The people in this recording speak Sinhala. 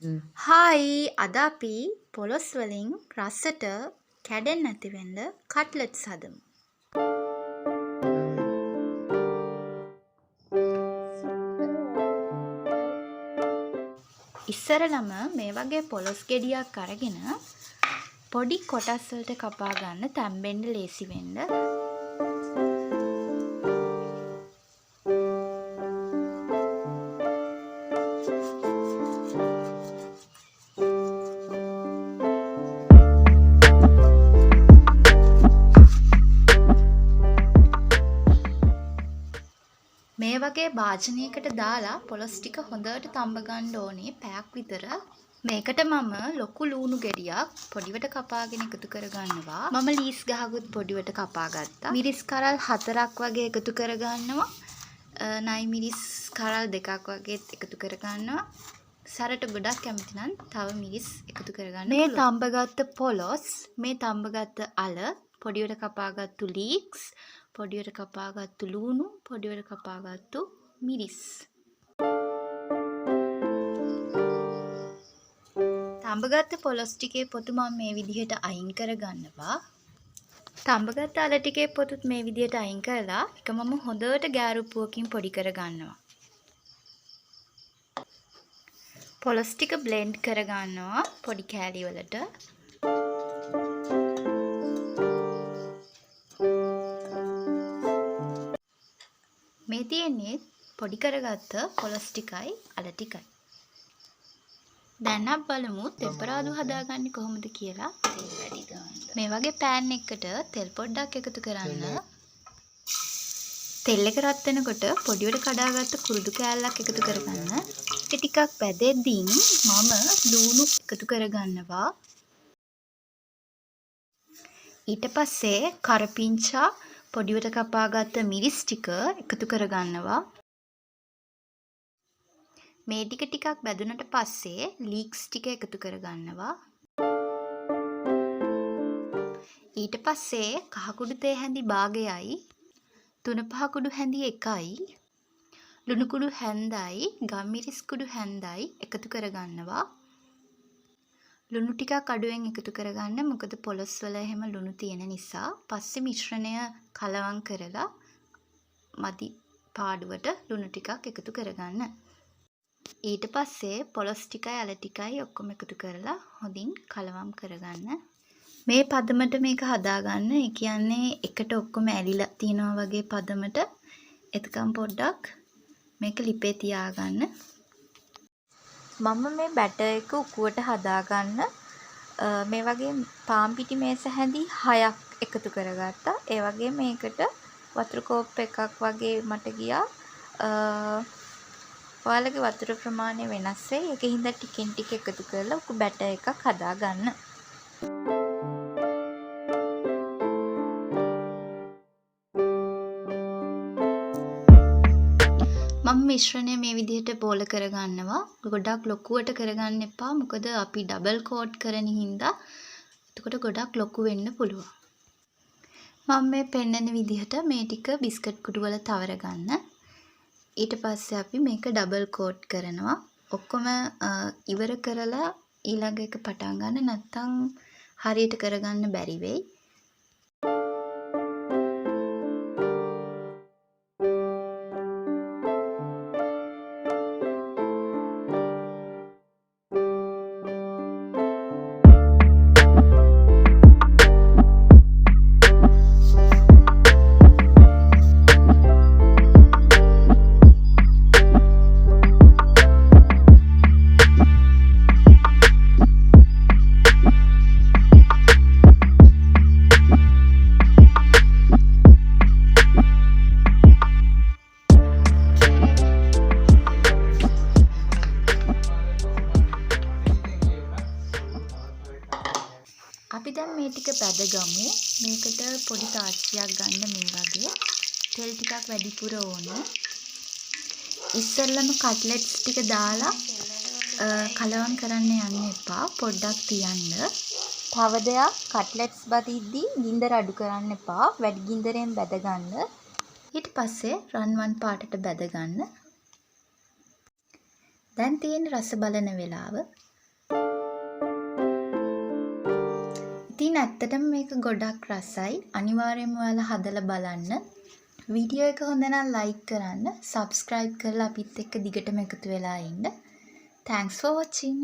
හායි අද අපි පොලොස් වලින් රසට කැඩෙන්නේ නැති වෙන්න කට්ලට්ස් හදමු. ඉස්සරලම මේ වගේ පොලොස් ගෙඩියක් අරගෙන පොඩි කොටස් වලට කපා ගන්න තැම්බෙන්න ලේසි වෙන්න. මේ වගේ භාජනයකට දාලා පොලොස් ටික හොඳට තඹ ගන්න ඕනේ පැයක් විතර. මේකට මම ලොකු ලූණු ගෙඩියක් පොඩිවට කපාගෙන එකතු කරගන්නවා. මම ලීස් ගහකුත් පොඩිවට කපා ගත්තා. මිරිස් කරල් 4ක් වගේ එකතු කරගන්නවා. නයි මිරිස් කරල් 2ක් වගේ එකතු කරගන්නවා. සරට ගොඩක් කැමති නම් තව මිරිස් එකතු කරගන්න. මේ තඹගත්ත පොලොස්, මේ තඹගත්ත අල, පොඩිවට කපාගත්තු ලීක්ස්, පොඩිවට කපාගත්තු ලූණු, පොඩිවට කපාගත්තු මිරිස්. තඹගත්ත පොලොස් ටිකේ පොතු මම මේ විදිහට අයින් කරගන්නවා. තඹගත්ත අල ටිකේ පොතුත් මේ විදිහට අයින් කරලා එක මම හොඳට ගෑරුප්පුවකින් පොඩි කරගන්නවා. පොලොස් ටික බ්ලෙන්ඩ් කරගන්නවා පොඩි කෑලි වලට. මේ තියෙන්නේ පොඩි කරගත්ත පොලොස් ටිකයි අල ටිකයි. දැන් අපි බලමු තෙම්පරාදු හදාගන්නේ කොහොමද කියලා. මේ වගේ පෑන් එකකට තෙල් පොඩ්ඩක් එකතු කරන්න. තෙල් එක රත් වෙනකොට පොඩිවට කඩාගත්ත කුරුදු කෑල්ලක් එකතු කරගන්න. ඒක ටිකක් පැදෙද්දී මම ලූණු එකතු කරගන්නවා. ඊට පස්සේ කරපිංචා පොඩිවට කපාගත්ත මිරිස් ටික එකතු කරගන්නවා. මේ ටික ටිකක් බැදුනට පස්සේ ලීක්ස් ටික එකතු කරගන්නවා. ඊට පස්සේ කහ කුඩු තේ හැඳි භාගයයි, තුන පහ කුඩු හැඳි එකයි, ලුණු කුඩු හැන්දයි, ගම්මිරිස් කුඩු හැන්දයි එකතු කරගන්නවා. ලුණු ටිකක් අඩුවෙන් එකතු කරගන්න, මොකද පොලොස් වල එහෙම ලුණු තියෙන නිසා. පස්සේ මිශ්‍රණය කලවම් කරලා මදි පාඩුවට ලුණු ටිකක් එකතු කරගන්න. ඊට පස්සේ පොලොස් ටිකයි අල ටිකයි ඔක්කොම එකතු කරලා හොඳින් කලවම් කරගන්න. මේ පදමට මේක හදාගන්න. ඒ කියන්නේ එකට ඔක්කොම ඇලිලා තියනවා වගේ පදමට. එතකම් පොඩ්ඩක් මේක ලිපේ තියාගන්න. මම මේ බැටර් එක උකුවට හදාගන්න මේ වගේ පාන් පිටි මේස හැඳි 6ක් එකතු කරගත්තා. ඒ වගේ මේකට වතුර කෝප් එකක් වගේ මට ගියා. ඔයාලගේ වතුර ප්‍රමාණය වෙනස් වෙයි. ඒකින්ද ටිකෙන් ටික එකතු කරලා උකු බැටර් එකක් හදාගන්න. මම මිශ්‍රණය මේ විදිහට බෝල කරගන්නවා. ගොඩක් ලොකුවට කරගන්න එපා. මොකද අපි ඩබල් කෝට් කරන හින්දා එතකොට ගොඩක් ලොකු වෙන්න පුළුවන්. මම මේ පෙන්නන විදිහට මේ ටික බිස්කට් කුඩු වල තවර ගන්න. ඊට පස්සේ අපි මේක ඩබල් කෝට් කරනවා. ඔක්කොම ඉවර කරලා ඊළඟ එක පටන් ගන්න. නැත්නම් හරියට කරගන්න බැරි වෙයි. අපි දැන් මේ ටික පැදගමු. මේකට පොඩි තාච්චියක් ගන්න මේ වගේ. තෙල් ටිකක් වැඩිපුර ඕනේ. ඉස්සෙල්ලම කට්ලට්ස් ටික දාලා කලවම් කරන්න යන්න එපා. පොඩ්ඩක් තියන්න. තව දෙයක් කට්ලට්ස් බදිද්දී ගින්දර අඩු කරන්න එපා. වැඩි ගින්දරෙන් බැද ගන්න. ඊට පස්සේ රන්වන් පාටට බැද ගන්න. දැන් තියෙන රස බලන වෙලාව. ඉතින් ඇත්තටම මේක ගොඩක් රසයි. අනිවාර්යයෙන්ම ඔයාලා හදලා බලන්න. වීඩියෝ එක හොඳ නම් ලයික් කරන්න, subscribe කරලා අපිත් එක්ක දිගටම එකතු වෙලා ඉන්න. Thanks for watching.